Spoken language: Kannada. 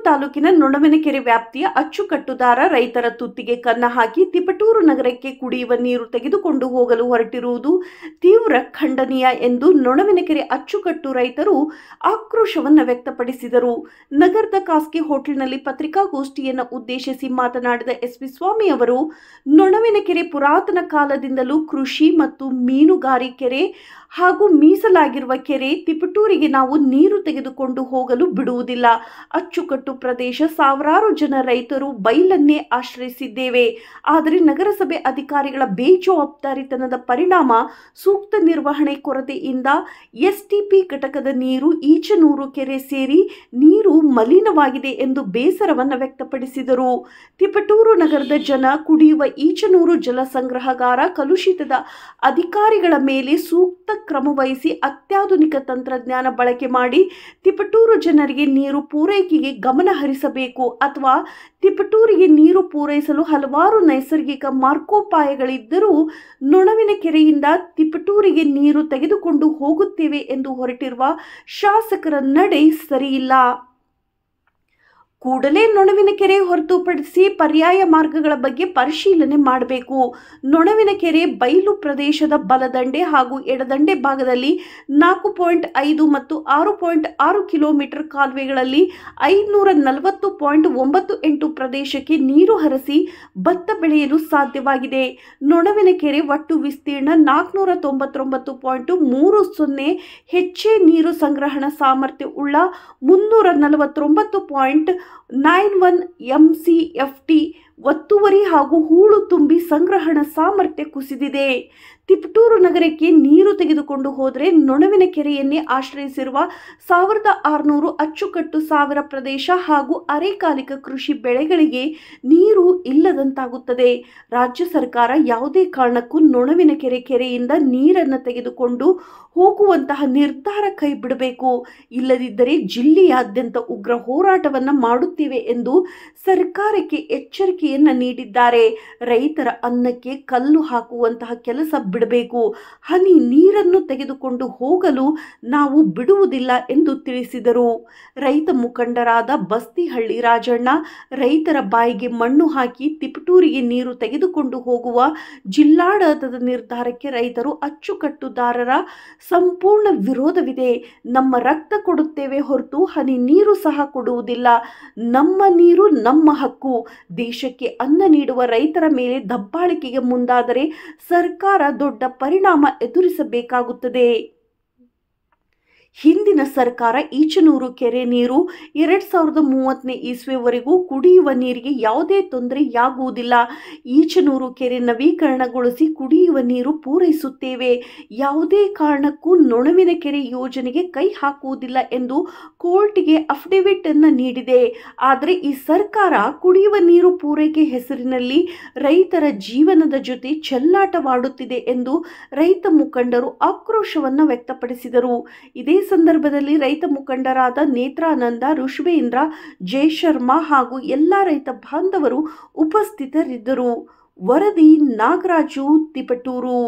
ತಾಲೂಕಿನ ನೊಣವಿನಕೆರೆ ವ್ಯಾಪ್ತಿಯ ಅಚ್ಚುಕಟ್ಟುದಾರ ರೈತರ ತುತ್ತಿಗೆ ಕನ್ನ ಹಾಕಿ ತಿಪಟೂರು ನಗರಕ್ಕೆ ಕುಡಿಯುವ ನೀರು ತೆಗೆದುಕೊಂಡು ಹೋಗಲು ಹೊರಟಿರುವುದು ತೀವ್ರ ಖಂಡನೀಯ ಎಂದು ನೊಣವಿನಕೆರೆ ಅಚ್ಚುಕಟ್ಟು ರೈತರು ಆಕ್ರೋಶವನ್ನು ವ್ಯಕ್ತಪಡಿಸಿದರು. ನಗರದ ಖಾಸಗಿ ಹೋಟೆಲ್ನಲ್ಲಿ ಪತ್ರಿಕಾಗೋಷ್ಠಿಯನ್ನು ಉದ್ದೇಶಿಸಿ ಮಾತನಾಡಿದ ಎಸ್ಪಿ ಸ್ವಾಮಿ ಅವರು, ನೊಣವಿನಕೆರೆ ಪುರಾತನ ಕಾಲದಿಂದಲೂ ಕೃಷಿ ಮತ್ತು ಮೀನುಗಾರಿಕೆ ಹಾಗೂ ಮೀಸಲಾಗಿರುವ ಕೆರೆ ತಿಪಟೂರಿಗೆ ನಾವು ನೀರು ತೆಗೆದುಕೊಂಡು ಹೋಗಲು ಬಿಡುವುದಿಲ್ಲ. ಅಚ್ಚುಕಟ್ಟು ಪ್ರದೇಶ ಸಾವಿರಾರು ಜನ ರೈತರು ಬೈಲನ್ನೇ ಆಶ್ರಯಿಸಿದ್ದೇವೆ. ಆದರೆ ನಗರಸಭೆ ಅಧಿಕಾರಿಗಳ ಬೇಜವಾಬ್ದಾರಿತನದ ಪರಿಣಾಮ ಸೂಕ್ತ ನಿರ್ವಹಣೆ ಕೊರತೆಯಿಂದ ಎಸ್ಟಿಪಿ ಘಟಕದ ನೀರು ಈಚನೂರು ಕೆರೆ ಸೇರಿ ನೀರು ಮಲಿನವಾಗಿದೆ ಎಂದು ಬೇಸರವನ್ನು ವ್ಯಕ್ತಪಡಿಸಿದರು. ತಿಪಟೂರು ನಗರದ ಜನ ಕುಡಿಯುವ ಈಚನೂರು ಜಲ ಸಂಗ್ರಹಗಾರ ಕಲುಷಿತದ ಅಧಿಕಾರಿಗಳ ಮೇಲೆ ಸೂಕ್ತ ಕ್ರಮ ವಹಿಸಿ ಅತ್ಯಾಧುನಿಕ ತಂತ್ರಜ್ಞಾನ ಬಳಕೆ ಮಾಡಿ ತಿಪಟೂರು ಜನರಿಗೆ ನೀರು ಪೂರೈಕೆಗೆ ಗಮನ ಹರಿಸಬೇಕು ಅಥವಾ ತಿಪಟೂರಿಗೆ ನೀರು ಪೂರೈಸಲು ಹಲವಾರು ನೈಸರ್ಗಿಕ ಮಾರ್ಗೋಪಾಯಗಳಿದ್ದರೂ ನೊಣವಿನಕೆರೆಯಿಂದ ತಿಪಟೂರಿಗೆ ನೀರು ತೆಗೆದುಕೊಂಡು ಹೋಗುತ್ತೇವೆ ಎಂದು ಹೊರಟಿರುವ ಶಾಸಕರ ನಡೆ ಸರಿಯಿಲ್ಲ. ಕೂಡಲೇ ನೊಣವಿನಕೆರೆ ಹೊರತುಪಡಿಸಿ ಪರ್ಯಾಯ ಮಾರ್ಗಗಳ ಬಗ್ಗೆ ಪರಿಶೀಲನೆ ಮಾಡಬೇಕು. ನೊಣವಿನಕೆರೆ ಬಯಲು ಪ್ರದೇಶದ ಬಲದಂಡೆ ಹಾಗೂ ಎಡದಂಡೆ ಭಾಗದಲ್ಲಿ 4.5 ಮತ್ತು 6.6 ಕಿಲೋಮೀಟರ್ ಕಾಲುವೆಗಳಲ್ಲಿ 540.98 ಪ್ರದೇಶಕ್ಕೆ ನೀರು ಹರಿಸಿ ಭತ್ತ ಬೆಳೆಯಲು ಸಾಧ್ಯವಾಗಿದೆ. ನೊಣವಿನಕೆರೆ ಒಟ್ಟು ವಿಸ್ತೀರ್ಣ 499.30 ಹೆಚ್ಚೆ ನೀರು ಸಂಗ್ರಹಣಾ ಸಾಮರ್ಥ್ಯ ಉಳ್ಳ 349.91 MCFT ಒತ್ತುವರಿ ಹಾಗೂ ಹೂಳು ತುಂಬಿ ಸಂಗ್ರಹಣಾ ಸಾಮರ್ಥ್ಯ ಕುಸಿದಿದೆ. ತಿಪಟೂರು ನಗರಕ್ಕೆ ನೀರು ತೆಗೆದುಕೊಂಡು ಹೋದರೆ ನೊಣವಿನಕೆರೆಯನ್ನೇ ಆಶ್ರಯಿಸಿರುವ 1600 ಅಚ್ಚುಕಟ್ಟು ಸಾವಿರ ಪ್ರದೇಶ ಹಾಗೂ ಅರೆಕಾಲಿಕ ಕೃಷಿ ಬೆಳೆಗಳಿಗೆ ನೀರು ಇಲ್ಲದಂತಾಗುತ್ತದೆ. ರಾಜ್ಯ ಸರ್ಕಾರ ಯಾವುದೇ ಕಾರಣಕ್ಕೂ ನೊಣವಿನಕೆರೆ ಕೆರೆಯಿಂದ ನೀರನ್ನು ತೆಗೆದುಕೊಂಡು ಹೋಗುವಂತಹ ನಿರ್ಧಾರ ಕೈ ಬಿಡಬೇಕು. ಇಲ್ಲದಿದ್ದರೆ ಜಿಲ್ಲೆಯಾದ್ಯಂತ ಉಗ್ರ ಹೋರಾಟವನ್ನು ಮಾಡುತ್ತೇವೆ ಎಂದು ಸರ್ಕಾರಕ್ಕೆ ಎಚ್ಚರಿಕೆಯನ್ನ ನೀಡಿದ್ದಾರೆ. ರೈತರ ಅನ್ನಕ್ಕೆ ಕಲ್ಲು ಹಾಕುವಂತಹ ಕೆಲಸ ಬಿಡಬೇಕು. ಹನಿ ನೀರನ್ನು ತೆಗೆದುಕೊಂಡು ಹೋಗಲು ನಾವು ಬಿಡುವುದಿಲ್ಲ ಎಂದು ತಿಳಿಸಿದರು. ರೈತ ಮುಖಂಡರಾದ ಬಸ್ತಿಹಳ್ಳಿ ರಾಜಣ್ಣ, ರೈತರ ಬಾಯಿಗೆ ಮಣ್ಣು ಹಾಕಿ ತಿಪಟೂರಿಗೆ ನೀರು ತೆಗೆದುಕೊಂಡು ಹೋಗುವ ಜಿಲ್ಲಾಡಳಿತದ ನಿರ್ಧಾರಕ್ಕೆ ರೈತರು ಅಚ್ಚುಕಟ್ಟುದಾರರ ಸಂಪೂರ್ಣ ವಿರೋಧವಿದೆ. ನಮ್ಮ ರಕ್ತ ಕೊಡುತ್ತೇವೆ ಹೊರತು ಹನಿ ನೀರು ಸಹ ಕೊಡುವುದಿಲ್ಲ. ನಮ್ಮ ನೀರು ನಮ್ಮ ಹಕ್ಕು. ದೇಶಕ್ಕೆ ಅನ್ನ ನೀಡುವ ರೈತರ ಮೇಲೆ ದಬ್ಬಾಳಿಕೆಗೆ ಮುಂದಾದರೆ ಸರ್ಕಾರ ದೊಡ್ಡ ಪರಿಣಾಮ ಎದುರಿಸಬೇಕಾಗುತ್ತದೆ. ಹಿಂದಿನ ಸರ್ಕಾರ ಈಚನೂರು ಕೆರೆ ನೀರು 2030ನೇ ಇಸ್ವಿವರೆಗೂ ಕುಡಿಯುವ ನೀರಿಗೆ ಯಾವುದೇ ತೊಂದರೆಯಾಗುವುದಿಲ್ಲ. ಈಚನೂರು ಕೆರೆ ನವೀಕರಣಗೊಳಿಸಿ ಕುಡಿಯುವ ನೀರು ಪೂರೈಸುತ್ತೇವೆ. ಯಾವುದೇ ಕಾರಣಕ್ಕೂ ನೊಣವಿನಕೆರೆ ಯೋಜನೆಗೆ ಕೈ ಹಾಕುವುದಿಲ್ಲ ಎಂದು ಕೋರ್ಟ್ಗೆ ಅಫಿಡವಿಟ್ ಅನ್ನು ನೀಡಿದೆ. ಆದರೆ ಈ ಸರ್ಕಾರ ಕುಡಿಯುವ ನೀರು ಪೂರೈಕೆ ಹೆಸರಿನಲ್ಲಿ ರೈತರ ಜೀವನದ ಜೊತೆ ಚೆಲ್ಲಾಟವಾಡುತ್ತಿದೆ ಎಂದು ರೈತ ಮುಖಂಡರು ಆಕ್ರೋಶವನ್ನು ವ್ಯಕ್ತಪಡಿಸಿದರು. ಇದೇ ಸಂದರ್ಭದಲ್ಲಿ ರೈತ ಮುಖಂಡರಾದ ನೇತ್ರಾನಂದ, ಋಷಭೇಂದ್ರ, ಜಯಶರ್ಮಾ ಹಾಗೂ ಎಲ್ಲ ರೈತ ಬಾಂಧವರು ಉಪಸ್ಥಿತರಿದ್ದರು. ವರದಿ ನಾಗರಾಜು, ತಿಪಟೂರು.